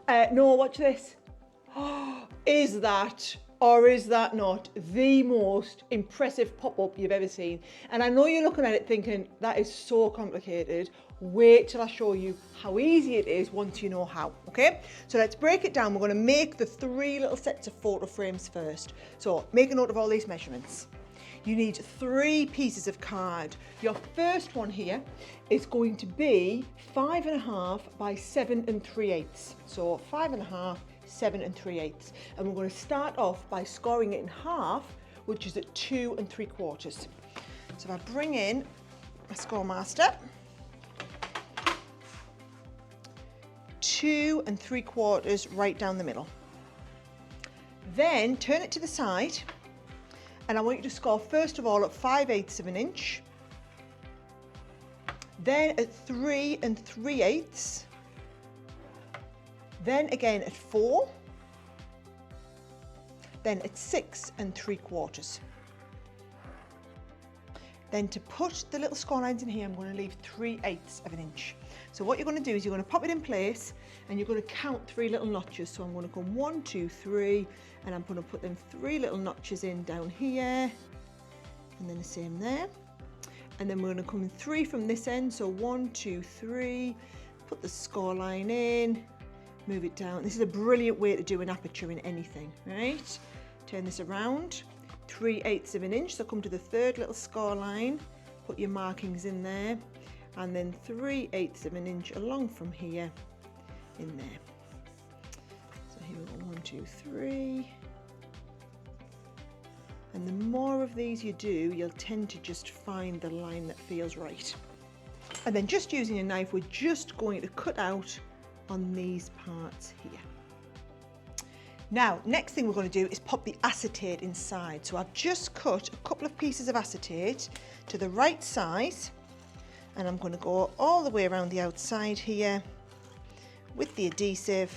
No, watch this. Is that, or is that not, the most impressive pop-up you've ever seen? And I know you're looking at it thinking, that is so complicated. Wait till I show you how easy it is once you know how, okay? So let's break it down. We're gonna make the 3 little sets of photo frames first. So make a note of all these measurements. You need 3 pieces of card. Your first one here is going to be 5.5 by 7 3/8. So 5.5, 7 3/8. And we're going to start off by scoring it in half, which is at 2 3/4. So if I bring in my score master, 2 3/4 right down the middle. Then turn it to the side. And I want you to score first of all at 5/8 of an inch, then at 3 3/8, then again at 4, then at 6 3/4. Then to put the little score lines in here, I'm going to leave 3/8 of an inch. So what you're going to do is you're going to pop it in place and you're going to count 3 little notches. So I'm going to go 1, 2, 3, and I'm going to put them 3 little notches in down here, and then the same there. And then we're going to come 3 from this end. So 1, 2, 3, put the score line in, move it down. This is a brilliant way to do an aperture in anything, right? Turn this around, 3/8 of an inch. So come to the 3rd little score line, put your markings in there, and then 3/8 of an inch along from here in there. So here we go, 1, 2, 3. And the more of these you do, you'll tend to just find the line that feels right. And then just using a knife, we're just going to cut out on these parts here. Now, next thing we're going to do is pop the acetate inside. So I've just cut a couple of pieces of acetate to the right size, and I'm going to go all the way around the outside here with the adhesive,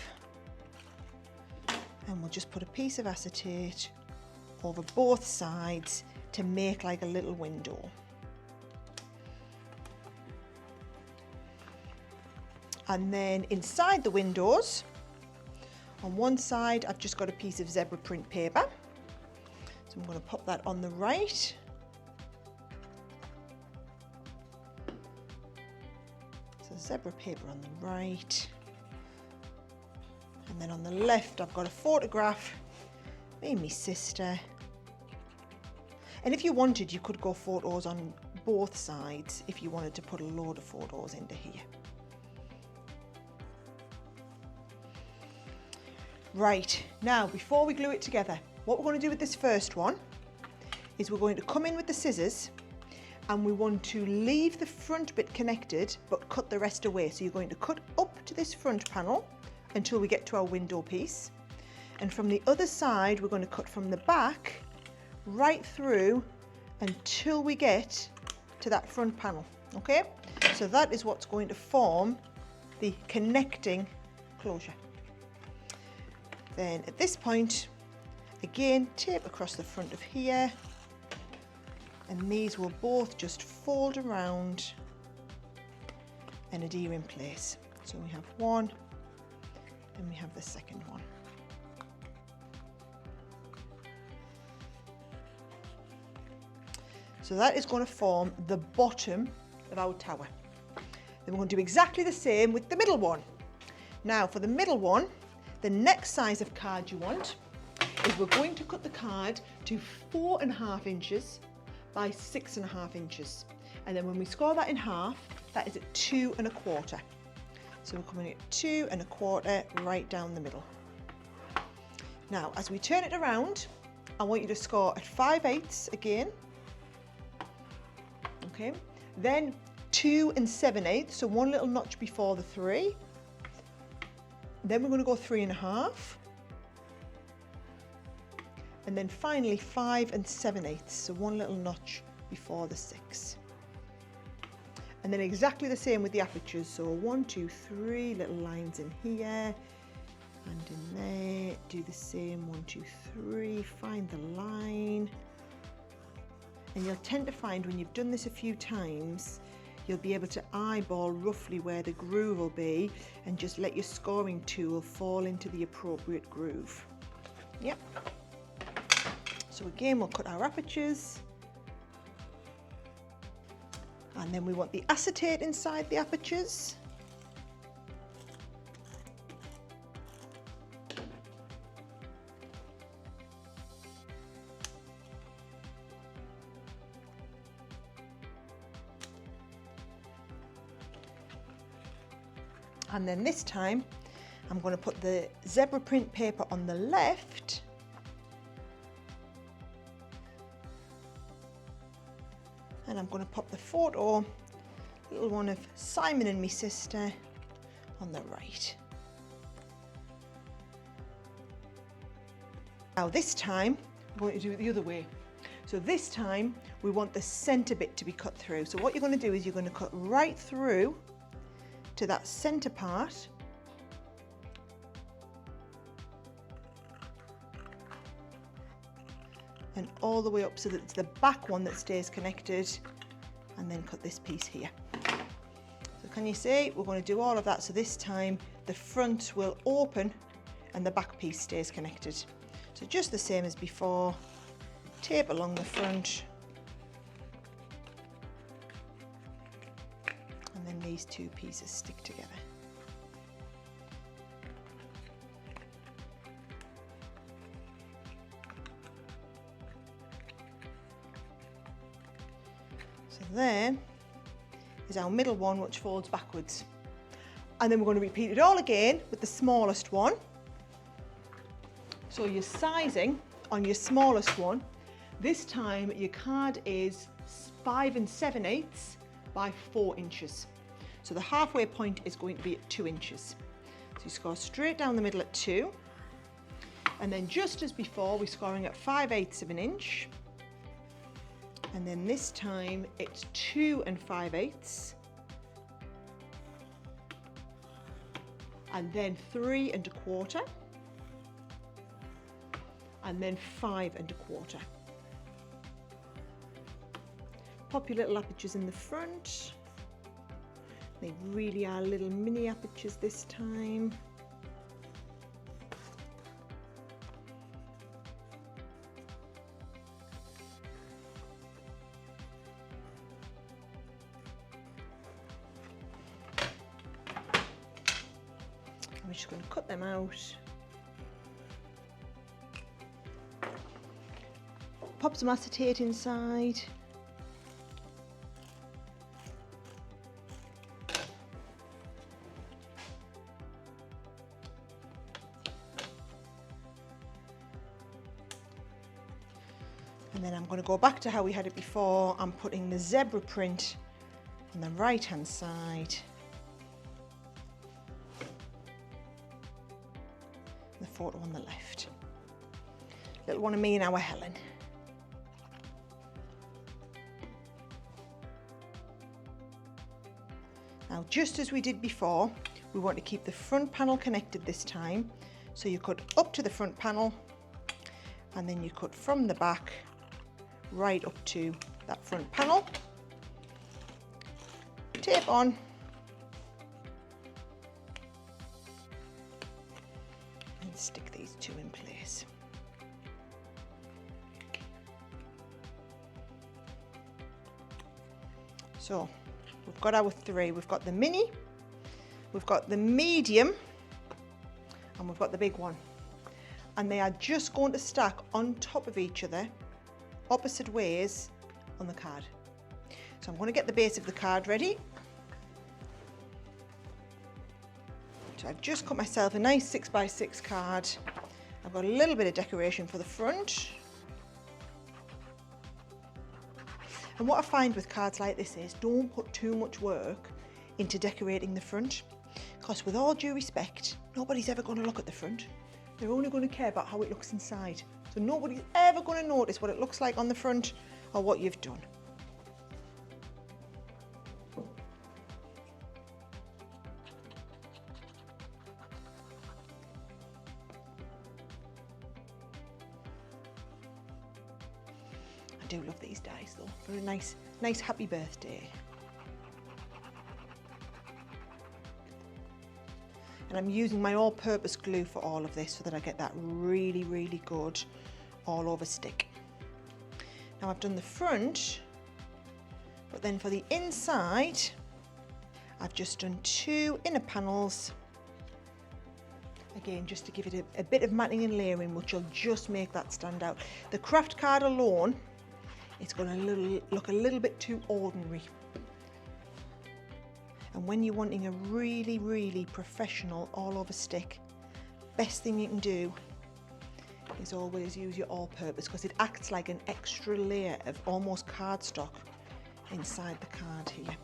and we'll just put a piece of acetate over both sides to make like a little window. And then inside the windows, on one side, I've just got a piece of zebra print paper. So I'm going to pop that on the right. So zebra paper on the right. And then on the left, I've got a photograph, me and my sister. And if you wanted, you could go photos on both sides if you wanted to put a load of photos into here. Right, now before we glue it together, what we're going to do with this first one is we're going to come in with the scissors, and we want to leave the front bit connected but cut the rest away. So you're going to cut up to this front panel until we get to our window piece, and from the other side we're going to cut from the back right through until we get to that front panel. Okay, so that is what's going to form the connecting closure. Then at this point, again, tape across the front of here, and these will both just fold around and adhere in place. So we have one, and we have the second one. So that is going to form the bottom of our tower. Then we're going to do exactly the same with the middle one. Now for the middle one, the next size of card you want is we're going to cut the card to 4.5 inches by 6.5 inches. And then when we score that in half, that is at 2 1/4. So we're coming at 2 1/4 right down the middle. Now, as we turn it around, I want you to score at 5/8 again. Okay, then 2 7/8, so one little notch before the 3. Then we're going to go 3.5, and then finally 5 7/8, so one little notch before the 6. And then exactly the same with the apertures, so 1, 2, 3 little lines in here and in there. Do the same, 1, 2, 3, find the line. And you'll tend to find when you've done this a few times, you'll be able to eyeball roughly where the groove will be and just let your scoring tool fall into the appropriate groove. Yep. So again, we'll cut our apertures. And then we want the acetate inside the apertures. And then this time, I'm going to put the zebra print paper on the left. And I'm going to pop the photo, little one of Simon and me sister, on the right. Now this time, I'm going to do it the other way. So this time, we want the centre bit to be cut through. So what you're going to do is you're going to cut right through to that centre part. And all the way up so that it's the back one that stays connected, and then cut this piece here. So can you see, we're going to do all of that, so this time the front will open and the back piece stays connected. So just the same as before, tape along the front, and then these two pieces stick together. So there is our middle one, which folds backwards. And then we're going to repeat it all again with the smallest one. So your sizing on your smallest one, this time your card is 5 7/8 by 4 inches. So the halfway point is going to be at 2 inches. So you score straight down the middle at 2. And then just as before, we're scoring at 5/8 of an inch. And then this time it's 2 5/8. And then 3 1/4. And then 5 1/4. Pop your little apertures in the front. They really are little mini apertures this time. I'm just going to cut them out. Pop some acetate inside. And then I'm going to go back to how we had it before. I'm putting the zebra print on the right hand side. The photo on the left. Little one of me and our Helen. Now, just as we did before, we want to keep the front panel connected this time. So you cut up to the front panel, and then you cut from the back right up to that front panel. Tape on. And stick these two in place. So we've got our 3. We've got the mini, we've got the medium, and we've got the big one. And they are just going to stack on top of each other, opposite ways on the card. So I'm going to get the base of the card ready. So I've just cut myself a nice 6x6 card. I've got a little bit of decoration for the front. And what I find with cards like this is don't put too much work into decorating the front, because with all due respect, nobody's ever going to look at the front. They're only going to care about how it looks inside. So nobody's ever going to notice what it looks like on the front or what you've done. I do love these dies though, for a nice happy birthday. And I'm using my all-purpose glue for all of this so that I get that really, really good all over stick. Now I've done the front, but then for the inside, I've just done 2 inner panels. Again, just to give it a bit of matting and layering, which will just make that stand out. The craft card alone, it's going to look a little bit too ordinary. And when you're wanting a really, really professional all over stick, best thing you can do is always use your all-purpose, because it acts like an extra layer of almost cardstock inside the card here.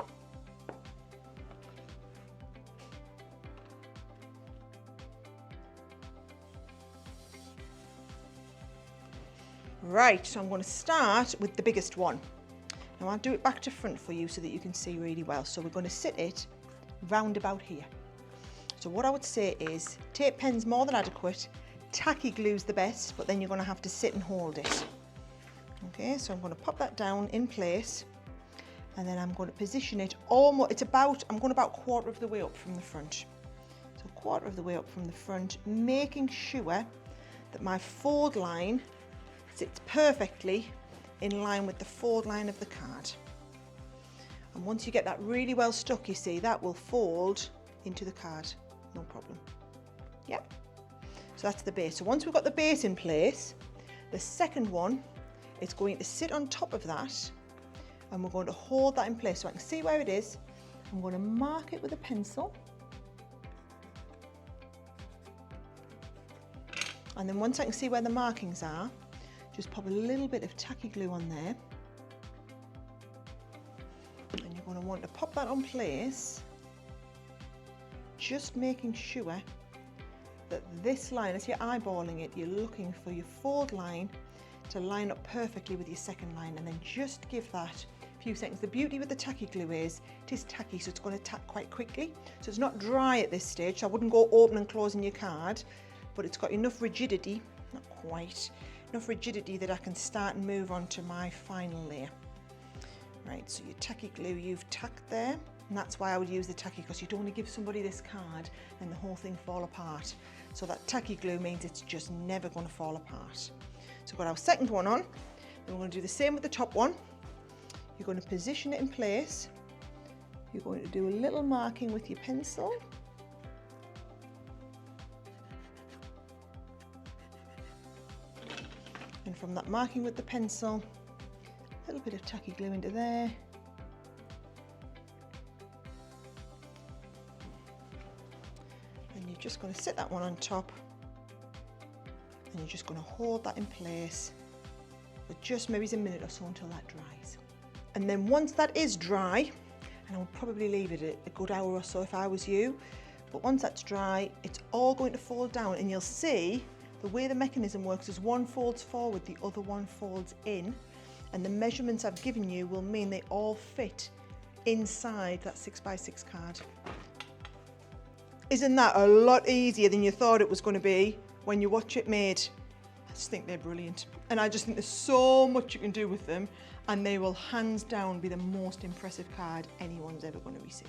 Right, so I'm going to start with the biggest one. Now I'll do it back to front for you so that you can see really well. So we're going to sit it round about here. So what I would say is tape pen's more than adequate, tacky glue's the best, but then you're going to have to sit and hold it. Okay, so I'm going to pop that down in place, and then I'm going to position it almost, I'm going about 1/4 of the way up from the front. So 1/4 of the way up from the front, making sure that my fold line sits perfectly in line with the fold line of the card. And once you get that really well stuck, you see, that will fold into the card, no problem. Yep. So that's the base. So once we've got the base in place, the second one is going to sit on top of that, and we're going to hold that in place so I can see where it is. I'm going to mark it with a pencil. And then once I can see where the markings are, just pop a little bit of tacky glue on there. And you're going to want to pop that on place, just making sure that this line, as you're eyeballing it, you're looking for your fold line to line up perfectly with your second line, and then just give that a few seconds. The beauty with the tacky glue is it is tacky, so it's going to tack quite quickly. So it's not dry at this stage, so I wouldn't go open and closing your card, but it's got enough rigidity, not quite, enough rigidity that I can start and move on to my final layer. Right, so your tacky glue you've tacked there, and that's why I would use the tacky, because you don't want to give somebody this card and the whole thing fall apart. So that tacky glue means it's just never going to fall apart. So we've got our second one on, then we're going to do the same with the top one. You're going to position it in place. You're going to do a little marking with your pencil. And from that marking with the pencil, a little bit of tacky glue into there. And you're just going to sit that one on top, and you're just going to hold that in place for just maybe a minute or so until that dries. And then once that is dry, and I would probably leave it a good hour or so if I was you, but once that's dry, it's all going to fold down, and you'll see the way the mechanism works is one folds forward, the other one folds in, and the measurements I've given you will mean they all fit inside that 6x6 card. Isn't that a lot easier than you thought it was going to be when you watch it made? I just think they're brilliant, and I just think there's so much you can do with them, and they will hands down be the most impressive card anyone's ever going to receive.